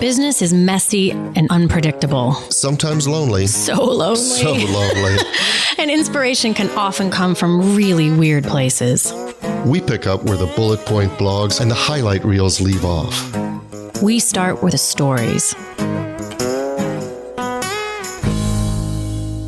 Business is messy and unpredictable. Sometimes lonely. So lonely. So lonely. And inspiration can often come from really weird places. We pick up where the bullet point blogs and the highlight reels leave off. We start with the stories.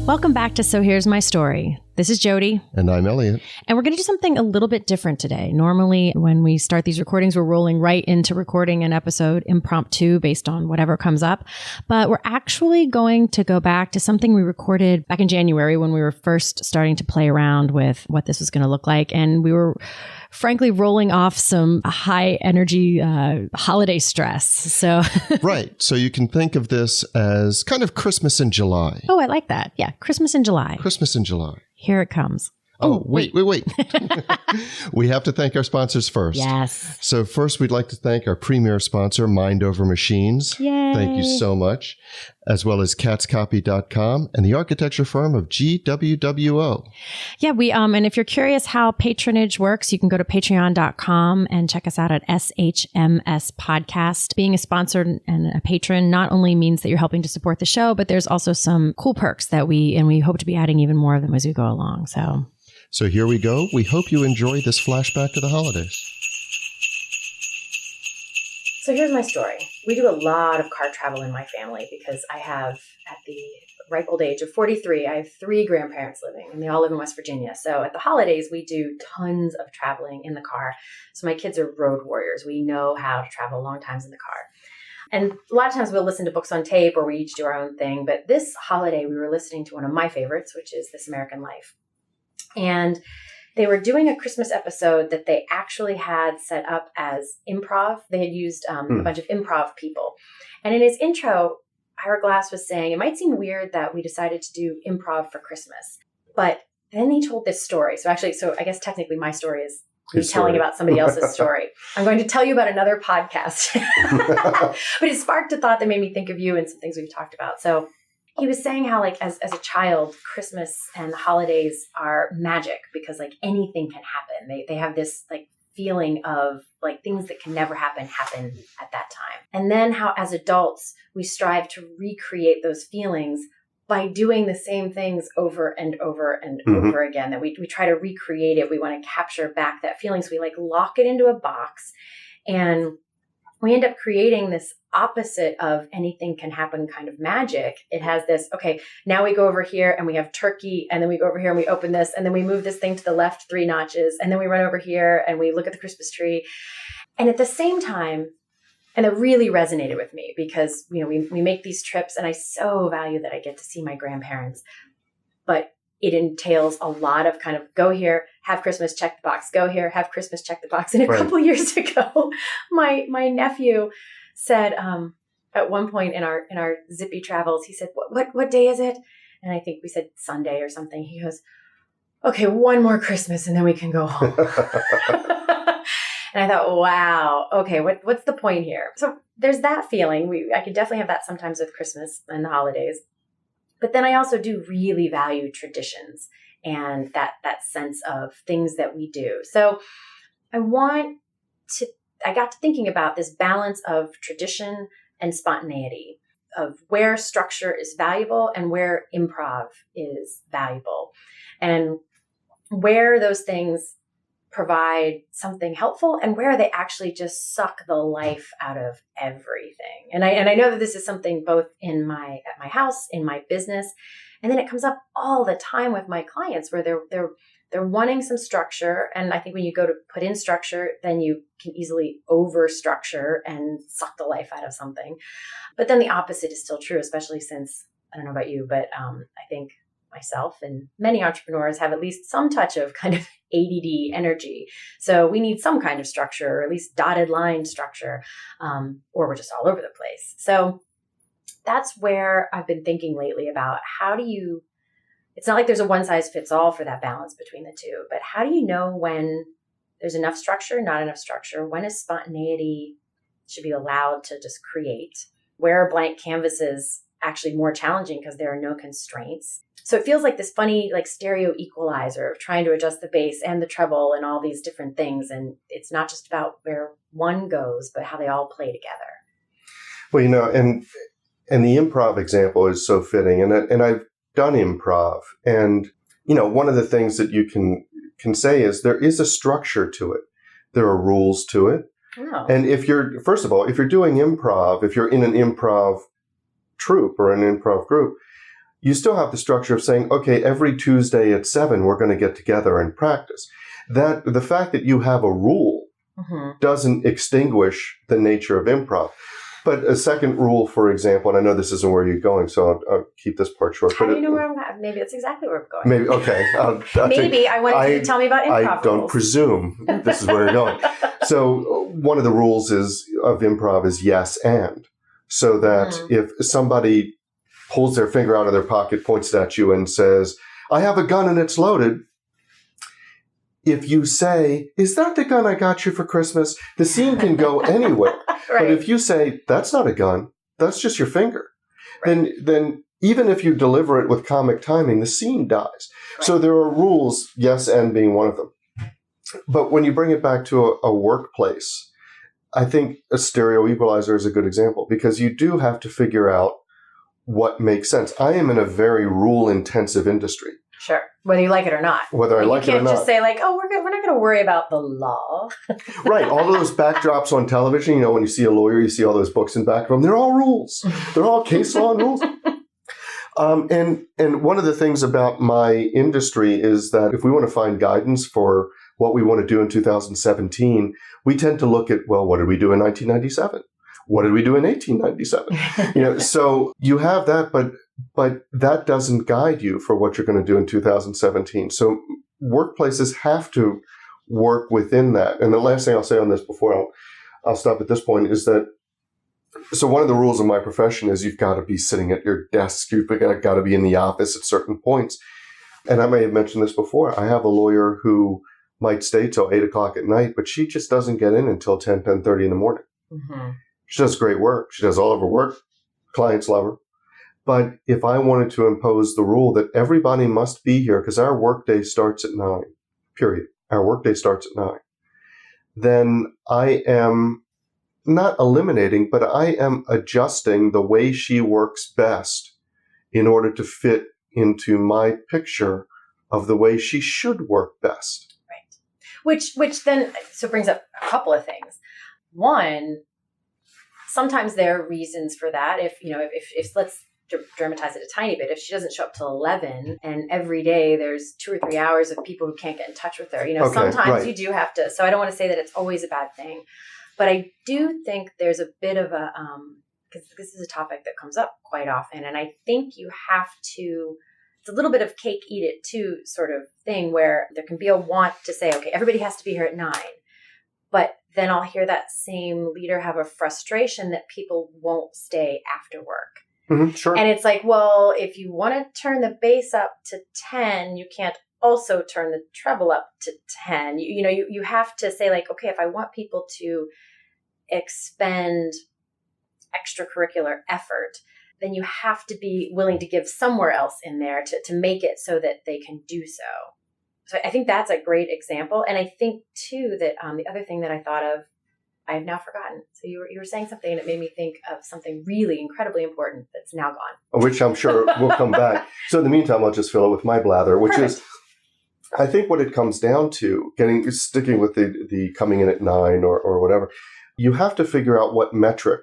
Welcome back to So Here's My Story. This is Jodi. And I'm Eliot. And we're going to do something a little bit different today. Normally, when we start these recordings, we're rolling right into recording an episode impromptu based on whatever comes up. But we're actually going to go back to something we recorded back in January when we were first starting to play around with what this was going to look like. And we were frankly rolling off some high energy holiday stress. So Right. So you can think of this as kind of Christmas in July. Oh, I like that. Yeah. Christmas in July. Christmas in July. Here it comes. Oh, wait. We have to thank our sponsors first. Yes. So first, we'd like to thank our premier sponsor, Mind Over Machines. Yay. Thank you so much. As well as catscopy.com and the architecture firm of GWWO. Yeah, and if you're curious how patronage works, you can go to patreon.com and check us out at SHMS Podcast. Being a sponsor and a patron not only means that you're helping to support the show, but there's also some cool perks that we hope to be adding even more of them as we go along. So here we go. We hope you enjoy this flashback to the holidays. So here's my story. We do a lot of car travel in my family because I have, at the ripe old age of 43, I have 3 grandparents living, and they all live in West Virginia. So at the holidays, we do tons of traveling in the car. So my kids are road warriors. We know how to travel long times in the car. And a lot of times we'll listen to books on tape or we each do our own thing. But this holiday, we were listening to one of my favorites, which is This American Life. And they were doing a Christmas episode that they actually had set up as improv. They had used a bunch of improv people. And in his intro, Ira Glass was saying, it might seem weird that we decided to do improv for Christmas. But then he told this story. So I guess technically my story is me telling about somebody else's story. I'm going to tell you about another podcast. But it sparked a thought that made me think of you and some things we've talked about. So he was saying how, like, as a child, Christmas and the holidays are magic because, like, anything can happen. They have this, like, feeling of, like, things that can never happen at that time. And then how, as adults, we strive to recreate those feelings by doing the same things over and over and over again. That we try to recreate it. We want to capture back that feeling. So we, like, lock it into a box and we end up creating this opposite of anything can happen kind of magic. It has this, okay, now we go over here and we have turkey, and then we go over here and we open this, and then we move this thing to the left 3 notches, and then we run over here and we look at the Christmas tree. And at the same time, and it really resonated with me because, you know, we make these trips and I so value that I get to see my grandparents, but it entails a lot of kind of go here, have Christmas, check the box, go here, have Christmas, check the box. And a couple years ago, my nephew said at one point in our zippy travels, he said, what day is it? And I think we said Sunday or something. He goes, okay, one more Christmas and then we can go home. And I thought, wow, okay, what's the point here? So there's that feeling. I could definitely have that sometimes with Christmas and the holidays. But then I also do really value traditions and that sense of things that we do. So I got to thinking about this balance of tradition and spontaneity, of where structure is valuable and where improv is valuable, and where those things provide something helpful and where they actually just suck the life out of everything. And I know that this is something both at my house, in my business, and then it comes up all the time with my clients where they're wanting some structure. And I think when you go to put in structure, then you can easily over structure and suck the life out of something. But then the opposite is still true, especially since, I don't know about you, but I think myself and many entrepreneurs have at least some touch of kind of ADD energy. So we need some kind of structure, or at least dotted line structure, or we're just all over the place. So that's where I've been thinking lately about it's not like there's a one size fits all for that balance between the two, but how do you know when there's enough structure, not enough structure? When is spontaneity should be allowed to just create? Where are blank canvases actually more challenging because there are no constraints? So it feels like this funny, like stereo equalizer of trying to adjust the bass and the treble and all these different things. And it's not just about where one goes, but how they all play together. Well, and the improv example is so fitting. And I've done improv. And, one of the things that you can say is there is a structure to it. There are rules to it. Oh. And if you're doing improv, if you're in an improv troupe or an improv group, you still have the structure of saying, okay, every Tuesday at 7, we're going to get together and practice. That the fact that you have a rule doesn't extinguish the nature of improv. But a second rule, for example, and I know this isn't where you're going, so I'll keep this part short. How do you know where I'm going? Maybe that's exactly where I'm going. Maybe, okay. I wanted you to tell me about improv I don't presume this is where you're going. So one of the rules of improv is yes and. So that if somebody pulls their finger out of their pocket, points it at you and says, I have a gun and it's loaded. If you say, is that the gun I got you for Christmas? The scene can go anywhere. Right. But if you say, that's not a gun, that's just your finger, then even if you deliver it with comic timing, the scene dies. Right. So there are rules, yes, and being one of them. But when you bring it back to a workplace, I think a stereo equalizer is a good example because you do have to figure out what makes sense. I am in a very rule-intensive industry. Sure. Whether you like it or not. Whether I like it or not. You can't just say oh, we're not going to worry about the law. Right. All those backdrops on television, when you see a lawyer, you see all those books in back of them. They're all rules. They're all case law and rules. And one of the things about my industry is that if we want to find guidance for what we want to do in 2017, we tend to look at, what did we do in 1997? What did we do in 1897? So you have that, but that doesn't guide you for what you're going to do in 2017. So workplaces have to work within that. And the last thing I'll say on this before I'll stop at this point is that, so one of the rules of my profession is you've got to be sitting at your desk. You've got to be in the office at certain points. And I may have mentioned this before. I have a lawyer who might stay till 8 o'clock at night, but she just doesn't get in until 10:30 in the morning. Mm-hmm. She does great work. She does all of her work. Clients love her. But if I wanted to impose the rule that everybody must be here because our workday starts at 9, period. Our workday starts at 9. Then I am not eliminating, but I am adjusting the way she works best in order to fit into my picture of the way she should work best. Right. Which then brings up a couple of things. One, sometimes there are reasons for that. If let's dramatize it a tiny bit. If she doesn't show up till 11 and every day there's 2 or 3 hours of people who can't get in touch with her, sometimes you do have to. So I don't want to say that it's always a bad thing, but I do think there's a bit of a, because this is a topic that comes up quite often. And I think you have to, it's a little bit of cake, eat it too sort of thing where there can be a want to say, okay, everybody has to be here at 9. But then I'll hear that same leader have a frustration that people won't stay after work. Mm-hmm, sure. And it's like, well, if you want to turn the bass up to 10, you can't also turn the treble up to 10. You have to say okay, if I want people to expend extracurricular effort, then you have to be willing to give somewhere else in there to make it so that they can do so. So I think that's a great example. And I think too that the other thing that I thought of, I have now forgotten. So you were saying something and it made me think of something really incredibly important that's now gone. Which I'm sure will come back. So in the meantime, I'll just fill it with my blather, which Perfect. Is, I think what it comes down to, sticking with the coming in at 9 or whatever, you have to figure out what metric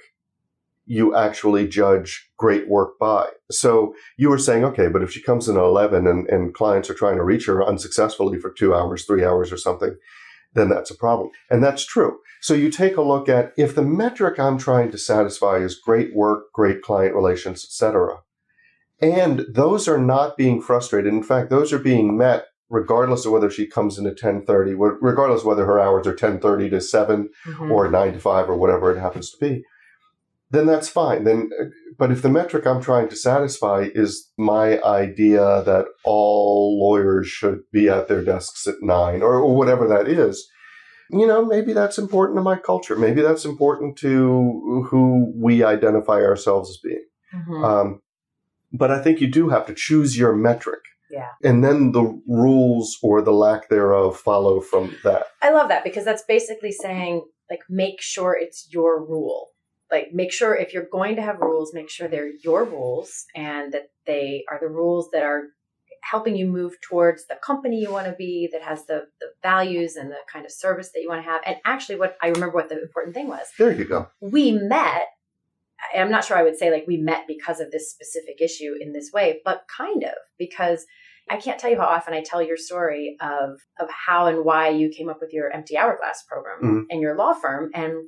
you actually judge great work by. So you were saying, okay, but if she comes in at 11 and clients are trying to reach her unsuccessfully for 2 hours, 3 hours or something, then that's a problem. And that's true. So you take a look at if the metric I'm trying to satisfy is great work, great client relations, etc., and those are not being frustrated. In fact, those are being met regardless of whether she comes in at 10:30, regardless of whether her hours are 10:30 to 7 or 9 to 5 or whatever it happens to be, then that's fine. But if the metric I'm trying to satisfy is my idea that all lawyers should be at their desks at 9 or whatever that is, maybe that's important to my culture. Maybe that's important to who we identify ourselves as being. Mm-hmm. But I think you do have to choose your metric. Yeah. And then the rules or the lack thereof follow from that. I love that because that's basically saying, make sure it's your rule. Like, make sure if you're going to have rules, make sure they're your rules and that they are the rules that are helping you move towards the company you want to be, that has the values and the kind of service that you want to have. And actually, what I remember what the important thing was. There you go. We met. I'm not sure I would say like we met because of this specific issue in this way, but kind of, because I can't tell you how often I tell your story of how and why you came up with your empty hourglass program and your law firm. And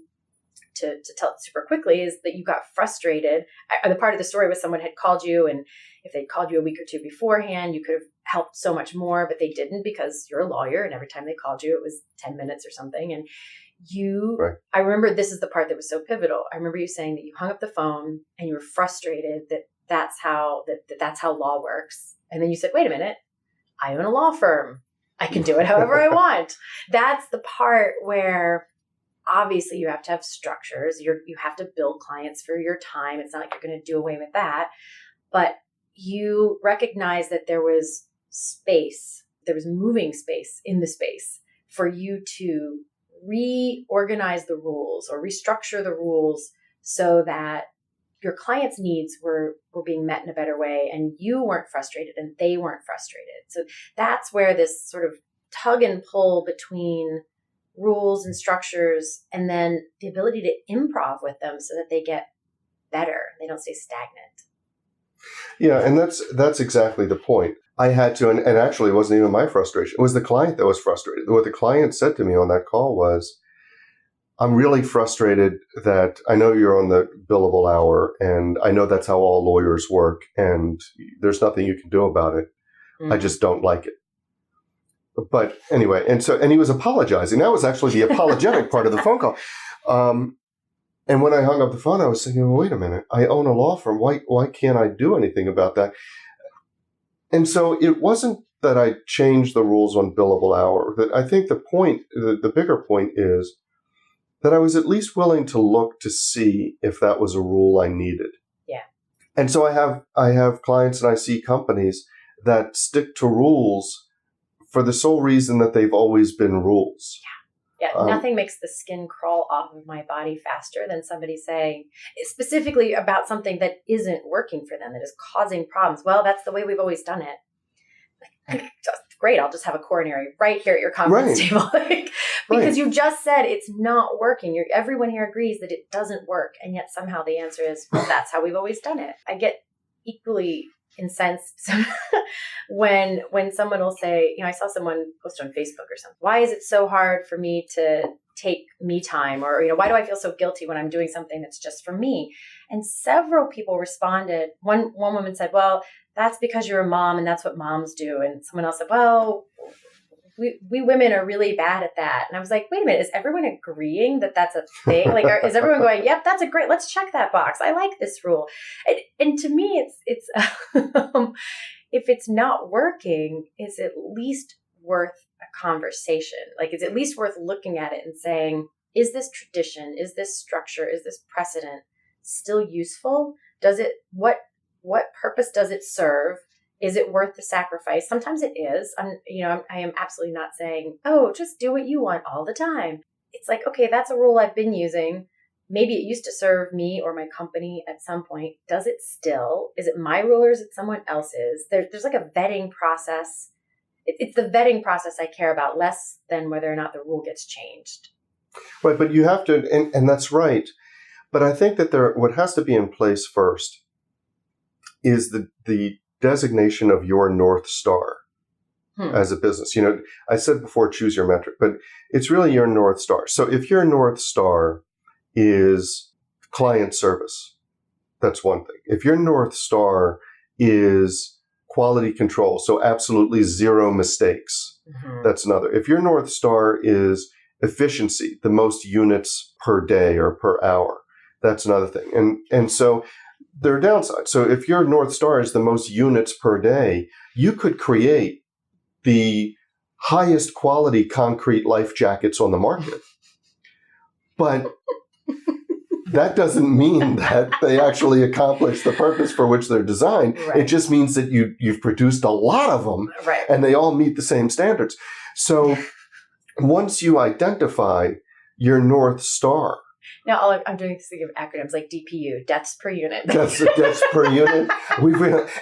to tell it super quickly is that you got frustrated. The part of the story was someone had called you, and if they'd called you a week or two beforehand, you could have helped so much more, but they didn't because you're a lawyer. And every time they called you, it was 10 minutes or something. And Right. I remember this is the part that was so pivotal. I remember you saying that you hung up the phone and you were frustrated that's how law works. And then you said, wait a minute, I own a law firm. I can do it however I want. That's the part where obviously you have to have structures. You have to bill clients for your time. It's not like you're going to do away with that. But you recognize that there was space, there was moving space in the space for you to reorganize the rules or restructure the rules so that your clients' needs were being met in a better way, and you weren't frustrated and they weren't frustrated. So that's where this sort of tug and pull between rules and structures, and then the ability to improv with them so that they get better. They don't stay stagnant. Yeah, and that's exactly the point. I had to, and actually it wasn't even my frustration. It was the client that was frustrated. What the client said to me on that call was, I'm really frustrated that I know you're on the billable hour, and I know that's how all lawyers work, and there's nothing you can do about it. I just don't like it. But anyway, and he was apologizing. That was actually the apologetic part of the phone call. And when I hung up the phone, I was thinking, well, wait a minute, I own a law firm. Why can't I do anything about that? And so it wasn't that I changed the rules on billable hour. That I think the bigger point is that I was at least willing to look to see if that was a rule I needed. Yeah. And so I have clients and I see companies that stick to rules for the sole reason that they've always been rules. Yeah. Nothing makes the skin crawl off of my body faster than somebody saying specifically about something that isn't working for them, that is causing problems. Well, that's the way we've always done it. Great. I'll just have a coronary right here at your conference table. Because you just said it's not working. Everyone here agrees that it doesn't work. And yet somehow the answer is, well, that's how we've always done it. I get equally incensed when someone will say, I saw someone post on Facebook or something, why is it so hard for me to take me time? Or, why do I feel so guilty when I'm doing something that's just for me? And several people responded. One woman said, well, that's because you're a mom and that's what moms do. And someone else said, well, we women are really bad at that. And I was like, wait a minute, is everyone agreeing that that's a thing? Like, is everyone going, yep, that's a great, let's check that box. I like this rule. And to me, it's if it's not working, it's at least worth a conversation. Like, it's at least worth looking at it and saying, is this tradition, is this structure, is this precedent still useful? Does it, what purpose does it serve? Is it worth the sacrifice? Sometimes it is. I am absolutely not saying, oh, just do what you want all the time. It's like, okay, that's a rule I've been using. Maybe it used to serve me or my company at some point. Does it still? Is it my rule or is it someone else's? There's like a vetting process. It's the vetting process I care about the than whether or not the rule gets changed. Right, but you have to, and that's right. But I think that what has to be in place first is the designation of your North Star as a business. I said before, choose your metric, but it's really your North Star. So if your North Star is client service, that's one thing. If your North Star is quality control, so absolutely zero mistakes, that's another. If your North Star is efficiency, the most units per day or per hour, that's another thing. And so there are downsides. So if your North Star is the most units per day, you could create the highest quality concrete life jackets on the market. But that doesn't mean that they actually accomplish the purpose for which they're designed. Right. It just means that you've produced a lot of them, and they all meet the same standards. So once you identify your North Star, Now I'm doing this thing of acronyms like DPU, deaths per unit. Deaths per unit.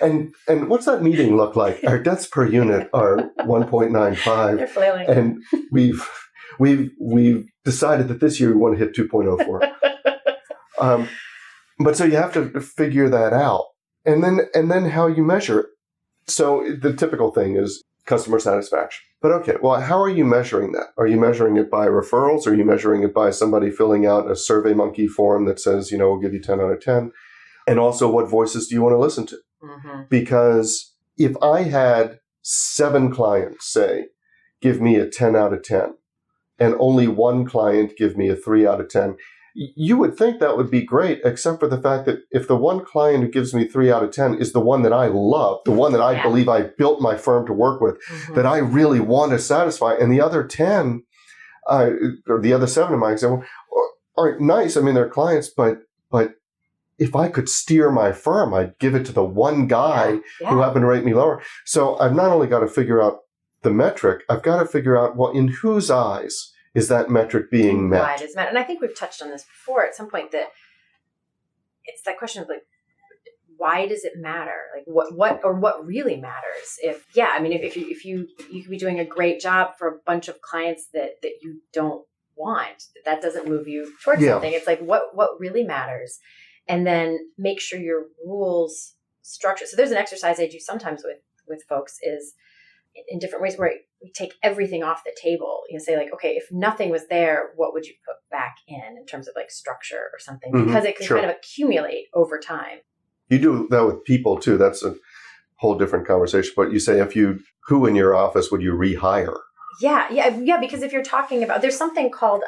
And what's that meeting look like? Our deaths per unit are 1.95. They're flailing. And we've decided that this year we want to hit 2.04. But so you have to figure that out. And then how you measure it. So the typical thing is customer satisfaction. But okay, well, how are you measuring that? Are you measuring it by referrals? Are you measuring it by somebody filling out a SurveyMonkey form that says, we'll give you 10 out of 10? And also, what voices do you want to listen to? Mm-hmm. Because if I had 7 clients say, give me a 10 out of 10, and only 1 client give me a 3 out of 10, you would think that would be great, except for the fact that if the one client who gives me 3 out of 10 is the one that I love, the one that I believe I built my firm to work with, that I really want to satisfy, and the other 10, or the other 7 in my example, are nice. I mean, they're clients, but if I could steer my firm, I'd give it to the one guy who happened to rate me lower. So I've not only got to figure out the metric, I've got to figure out, well, in whose eyes is that metric being met? Why it is met. And I think we've touched on this before at some point, that it's that question of like, why does it matter? Like what really matters? If you could be doing a great job for a bunch of clients that you don't want, that doesn't move you towards something. It's like, what really matters? And then make sure your rules structure. So there's an exercise I do sometimes with folks is in different ways where we take everything off the table. Say like, okay, if nothing was there, what would you put back in terms of like structure or something? Mm-hmm. Because it can kind of accumulate over time. You do that with people too. That's a whole different conversation. But you say who in your office would you rehire? Yeah. Because if you're talking about, there's something called,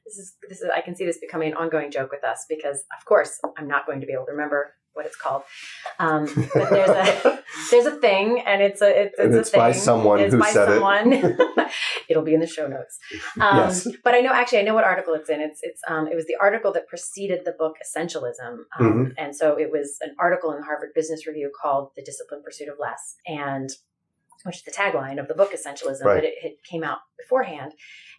this is, I can see this becoming an ongoing joke with us because of course I'm not going to be able to remember what it's called. But there's a thing, and it's a thing. By someone who said it. It'll be in the show notes. Yes. But I know what article it's in. It was the article that preceded the book Essentialism. And so it was an article in the Harvard Business Review called The Disciplined Pursuit of Less, and which is the tagline of the book Essentialism, but it came out beforehand.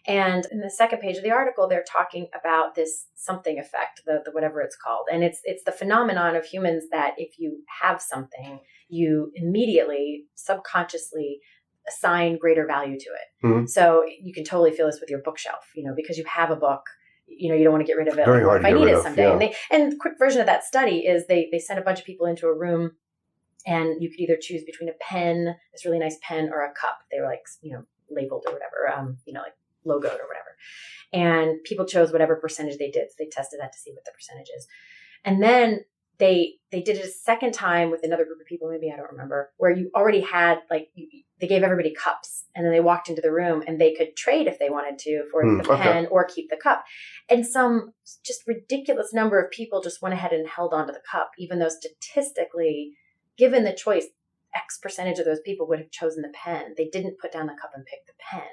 And in the second page of the article, they're talking about this something effect, the whatever it's called. And it's the phenomenon of humans that if you have something, you immediately, subconsciously assign greater value to it. Mm-hmm. So you can totally feel this with your bookshelf, because you have a book, you don't want to get rid of it. Very hard to get rid of. I need it someday. Yeah. And the quick version of that study is they sent a bunch of people into a room, and you could either choose between a pen, this really nice pen, or a cup. They were like, labeled or whatever, like logoed or whatever. And people chose whatever percentage they did. So they tested that to see what the percentage is. And then they did it a second time with another group of people, maybe, I don't remember, where you already had, they gave everybody cups. And then they walked into the room and they could trade if they wanted to for the pen or keep the cup. And some just ridiculous number of people just went ahead and held onto the cup, even though statistically, given the choice, X percentage of those people would have chosen the pen. They didn't put down the cup and pick the pen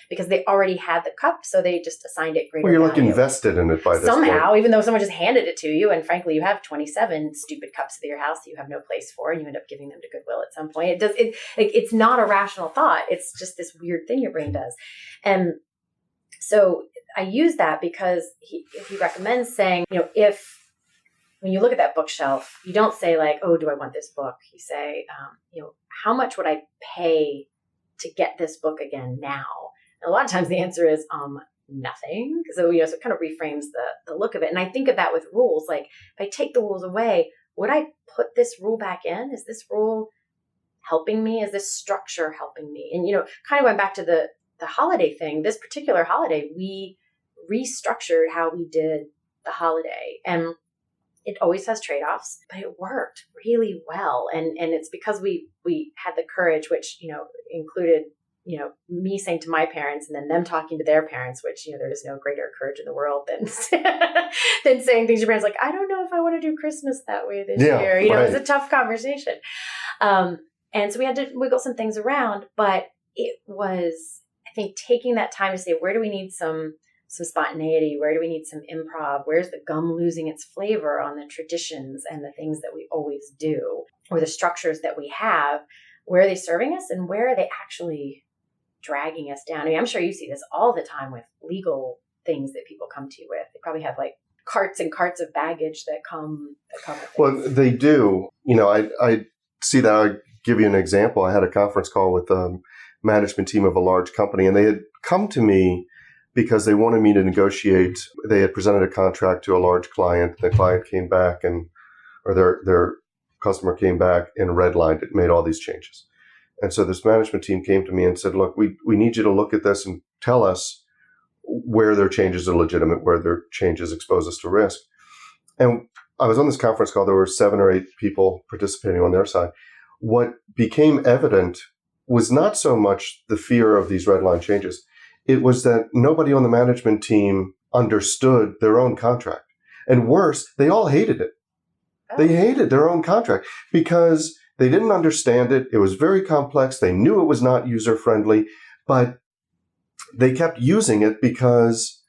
because they already had the cup. So they just assigned it greater value. Well, you're like invested in it by this somehow, point. Even though someone just handed it to you. And frankly, you have 27 stupid cups at your house that you have no place for, and you end up giving them to Goodwill at some point. It's not a rational thought. It's just this weird thing your brain does. And so I use that because he recommends saying, when you look at that bookshelf, you don't say like, oh, do I want this book? You say, how much would I pay to get this book again now? And a lot of times the answer is nothing. So, so it kind of reframes the look of it. And I think of that with rules. Like if I take the rules away, would I put this rule back in? Is this rule helping me? Is this structure helping me? And, kind of went back to the holiday thing. This particular holiday, we restructured how we did the holiday. And it always has trade-offs, but it worked really well. And it's because we had the courage, which, included, me saying to my parents and then them talking to their parents, which, there is no greater courage in the world than saying things to your parents like, I don't know if I want to do Christmas that way this year. Right. It was a tough conversation. And so we had to wiggle some things around, but it was, I think, taking that time to say, where do we need some spontaneity? Where do we need some improv? Where's the gum losing its flavor on the traditions and the things that we always do, or the structures that we have? Where are they serving us, and where are they actually dragging us down? I mean, I'm sure you see this all the time with legal things that people come to you with. They probably have like carts and carts of baggage that come with things. Well, they do. I see that. I'll give you an example. I had a conference call with the management team of a large company, and they had come to me because they wanted me to negotiate. They had presented a contract to a large client. The client came back or their customer came back and redlined it, made all these changes. And so this management team came to me and said, look, we need you to look at this and tell us where their changes are legitimate, where their changes expose us to risk. And I was on this conference call. There were 7 or 8 people participating on their side. What became evident was not so much the fear of these red line changes. It was that nobody on the management team understood their own contract. And worse, they all hated it. Oh. They hated their own contract because they didn't understand it. It was very complex. They knew it was not user-friendly, but they kept using it because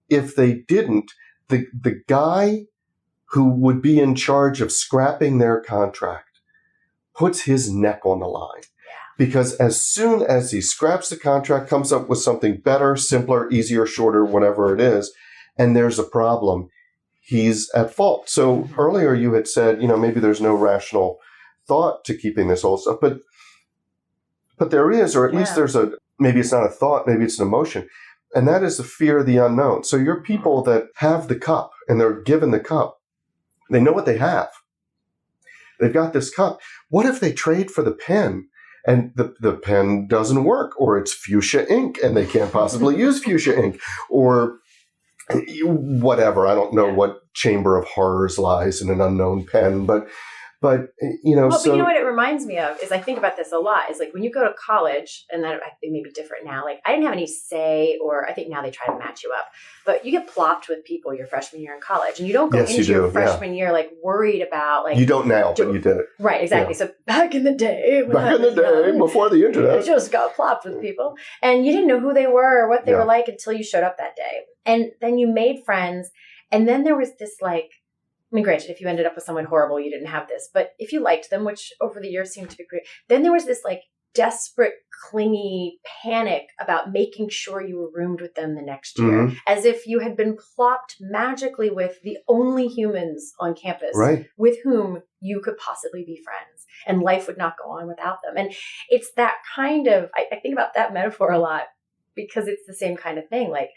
if they didn't, the guy who would be in charge of scrapping their contract puts his neck on the line. Because as soon as he scraps the contract, comes up with something better, simpler, easier, shorter, whatever it is, and there's a problem, he's at fault. So earlier you had said, maybe there's no rational thought to keeping this old stuff, but there is, or at least there's maybe it's not a thought, maybe it's an emotion. And that is the fear of the unknown. So your people that have the cup and they're given the cup, they know what they have. They've got this cup. What if they trade for the pen and the pen doesn't work, or it's fuchsia ink and they can't possibly use fuchsia ink, or whatever. I don't know what chamber of horrors lies in an unknown pen, but But you know what it reminds me of is I think about this a lot. Is like when you go to college, and that I think may be different now. Like I didn't have any say, or I think now they try to match you up. But you get plopped with people your freshman year in college, and you don't go into your freshman year like worried about like you don't now, but you did it right exactly. Yeah. So back in the day, before the internet, you just got plopped with people, and you didn't know who they were or what they were like until you showed up that day, and then you made friends, and then there was this like. I mean, granted, if you ended up with someone horrible, you didn't have this. But if you liked them, which over the years seemed to be great, then there was this like desperate, clingy panic about making sure you were roomed with them the next year, as if you had been plopped magically with the only humans on campus with whom you could possibly be friends, and life would not go on without them. And it's that kind of, I think about that metaphor a lot because it's the same kind of thing. Like,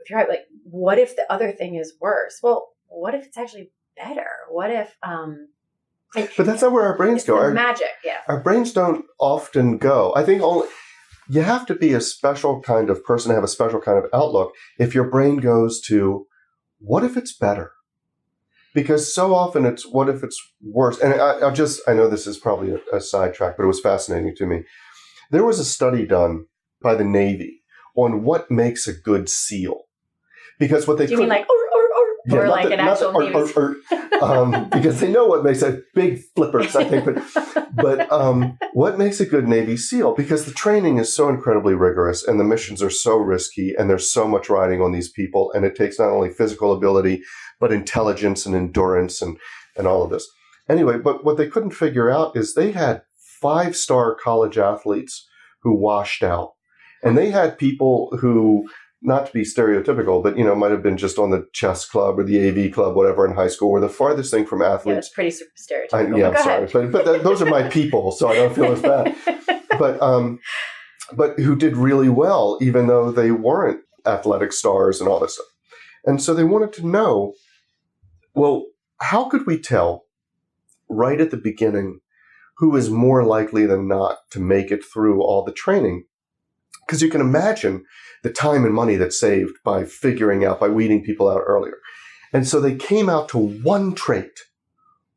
if you're right, like, what if the other thing is worse? Well, what if it's actually better? What if, but that's not where our brains go. Our magic, Our brains don't often go. I think you have to be a special kind of person to have a special kind of outlook if your brain goes to, what if it's better? Because so often it's, what if it's worse? And I know this is probably a sidetrack, but it was fascinating to me. There was a study done by the Navy on what makes a good SEAL. Because what they Do you mean like, or like an actual Navy? Because they know what makes a big flippers, I think. But what makes a good Navy SEAL? Because the training is so incredibly rigorous and the missions are so risky and there's so much riding on these people. And it takes not only physical ability, but intelligence and endurance and all of this. Anyway, but what they couldn't figure out is they had 5-star college athletes who washed out. And they had people who, not to be stereotypical, but, might have been just on the chess club or the AV club, whatever, in high school, were the farthest thing from athletes. Yeah, it's pretty stereotypical. I'm sorry. But those are my people, so I don't feel as bad. But who did really well, even though they weren't athletic stars and all this stuff. And so they wanted to know, well, how could we tell right at the beginning who is more likely than not to make it through all the training? Because you can imagine the time and money that's saved by weeding people out earlier. And so they came out to one trait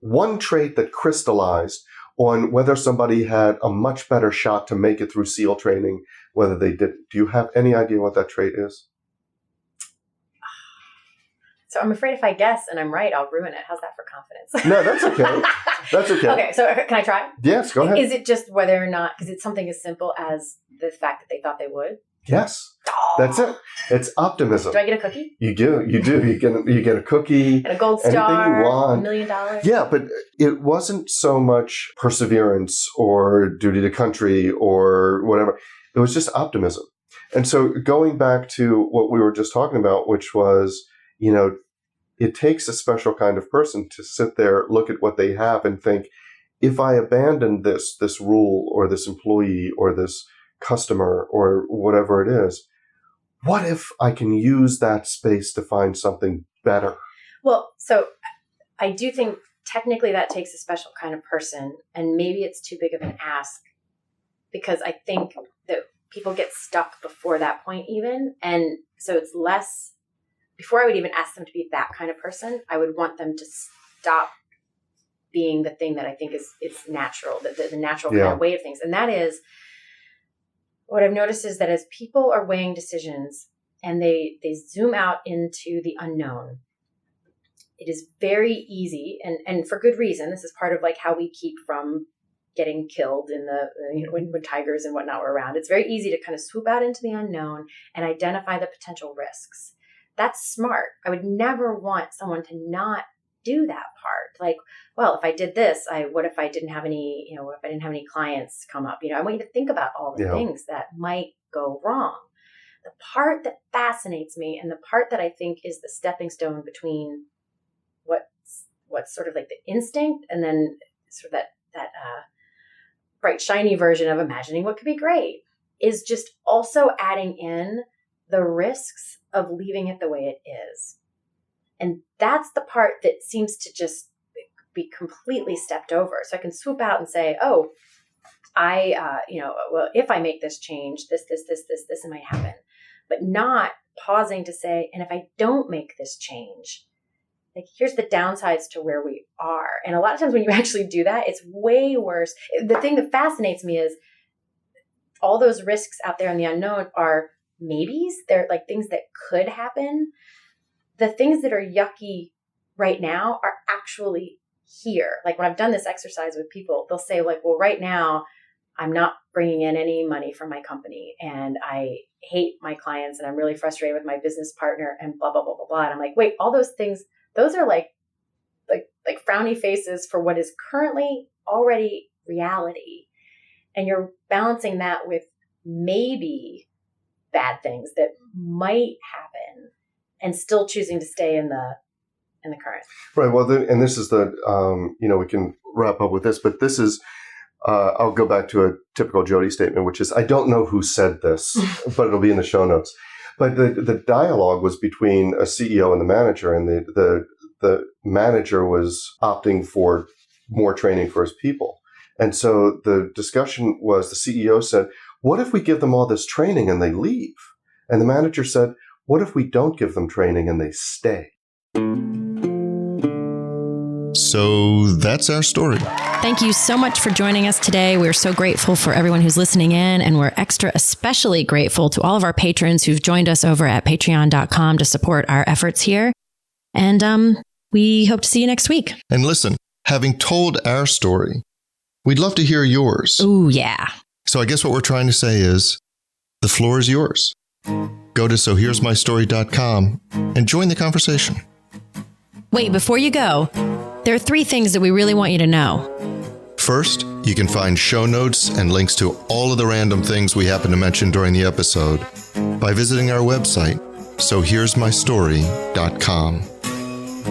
that crystallized on whether somebody had a much better shot to make it through SEAL training, whether they didn't. Do you have any idea what that trait is? So I'm afraid if I guess and I'm right, I'll ruin it. How's that for confidence? No, that's okay. That's okay. Okay, so can I try? Yes, go ahead. Is it just whether or not, because it's something as simple as the fact that they thought they would? Yes. Oh. That's it. It's optimism. Do I get a cookie? You do. You get a cookie. And a gold star. Anything you want. $1 million. Yeah, but it wasn't so much perseverance or duty to country or whatever. It was just optimism. And so going back to what we were just talking about, which was, it takes a special kind of person to sit there, look at what they have and think, if I abandon this rule or this employee or this customer or whatever it is, what if I can use that space to find something better? Well, so I do think technically that takes a special kind of person, and maybe it's too big of an ask, because I think that people get stuck before that point even. And so it's less, before I would even ask them to be that kind of person, I would want them to stop being the thing that I think it's natural, the natural kind of way of things. And that is, what I've noticed is that as people are weighing decisions and they zoom out into the unknown, it is very easy, and for good reason. This is part of like how we keep from getting killed in the, when tigers and whatnot were around. It's very easy to kind of swoop out into the unknown and identify the potential risks. That's smart. I would never want someone to not do that part. Like, well, if I did this, what if I didn't have any, what if I didn't have any clients come up? I want you to think about all the things that might go wrong. The part that fascinates me, and the part that I think is the stepping stone between what's sort of like the instinct and then sort of that bright, shiny version of imagining what could be great, is just also adding in the risks of leaving it the way it is. And that's the part that seems to just be completely stepped over. So I can swoop out and say, well, if I make this change, this might happen. But not pausing to say, and if I don't make this change, like, here's the downsides to where we are. And a lot of times when you actually do that, it's way worse. The thing that fascinates me is all those risks out there in the unknown are maybes. They're like things that could happen. The things that are yucky right now are actually here. Like when I've done this exercise with people, they'll say like, well, right now I'm not bringing in any money from my company and I hate my clients and I'm really frustrated with my business partner and blah, blah, blah, blah, blah. And I'm like, wait, all those things, those are like frowny faces for what is currently already reality. And you're balancing that with maybe bad things that might happen and still choosing to stay in the current. Right. Well, and this is we can wrap up with this, but this is, I'll go back to a typical Jodi statement, which is, I don't know who said this, but it'll be in the show notes. But the dialogue was between a CEO and the manager, and the manager was opting for more training for his people. And so the discussion was, the CEO said, what if we give them all this training and they leave? And the manager said, what if we don't give them training and they stay? So that's our story. Thank you so much for joining us today. We're so grateful for everyone who's listening in, and we're especially grateful to all of our patrons who've joined us over at patreon.com to support our efforts here. And we hope to see you next week. And listen, having told our story, we'd love to hear yours. Ooh, yeah. So I guess what we're trying to say is, the floor is yours. Go to sohere'smystory.com and join the conversation. Wait, before you go, there are 3 things that we really want you to know. First, you can find show notes and links to all of the random things we happen to mention during the episode by visiting our website, sohere'smystory.com.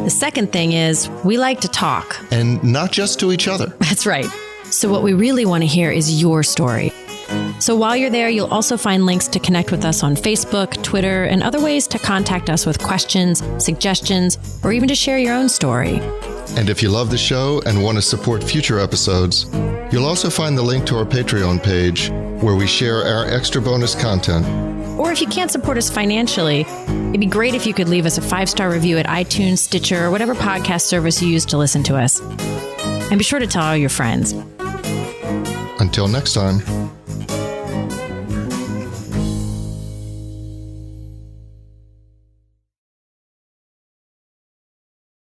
The second thing is, we like to talk. And not just to each other. That's right. So what we really want to hear is your story. So while you're there, you'll also find links to connect with us on Facebook, Twitter, and other ways to contact us with questions, suggestions, or even to share your own story. And if you love the show and want to support future episodes, you'll also find the link to our Patreon page where we share our extra bonus content. Or if you can't support us financially, it'd be great if you could leave us a 5-star review at iTunes, Stitcher, or whatever podcast service you use to listen to us. And be sure to tell all your friends. Until next time.